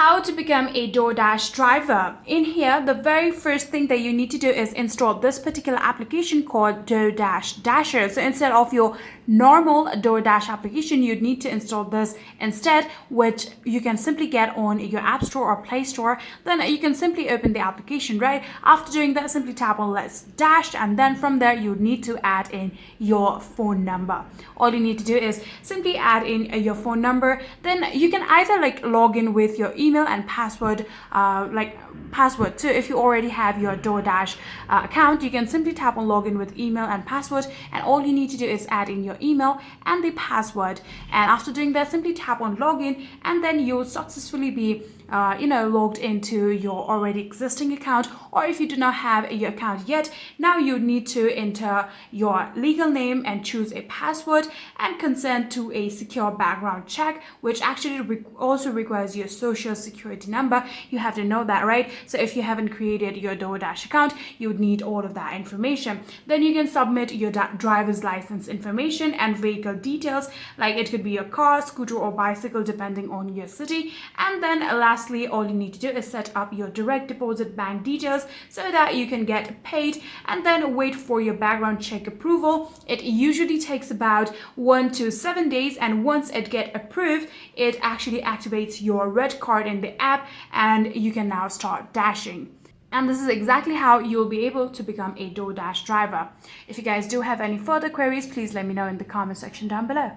How to become a DoorDash driver. In here, the very first thing that you need to do is install this particular application called DoorDash Dasher. So instead of your normal DoorDash application, you'd need to install this instead, which you can simply get on your App Store or Play Store. Then you can simply open the application, right? After doing that, simply tap on Let's Dash, and then from there, you need to add in your phone number. All you need to do is simply add in your phone number. Then you can either log in with your email and password, password too. If you already have your DoorDash account, you can simply tap on login with email and password, and all you need to do is add in your email and the password. And after doing that, simply tap on login, and then you'll successfully be logged into your already existing account. Or if you do not have your account yet, now you need to enter your legal name and choose a password and consent to a secure background check, which actually also requires your social security number. You have to know that, right? So if you haven't created your DoorDash account, you would need all of that information. Then you can submit your driver's license information and vehicle details, like it could be your car, scooter, or bicycle depending on your city. And then lastly, all you need to do is set up your direct deposit bank details so that you can get paid, and then wait for your background check approval. It usually takes about 1 to 7 days, and once it gets approved, it actually activates your red card in the app and you can now start dashing. And this is exactly how you'll be able to become a DoorDash driver. If you guys do have any further queries, please let me know in the comment section down below.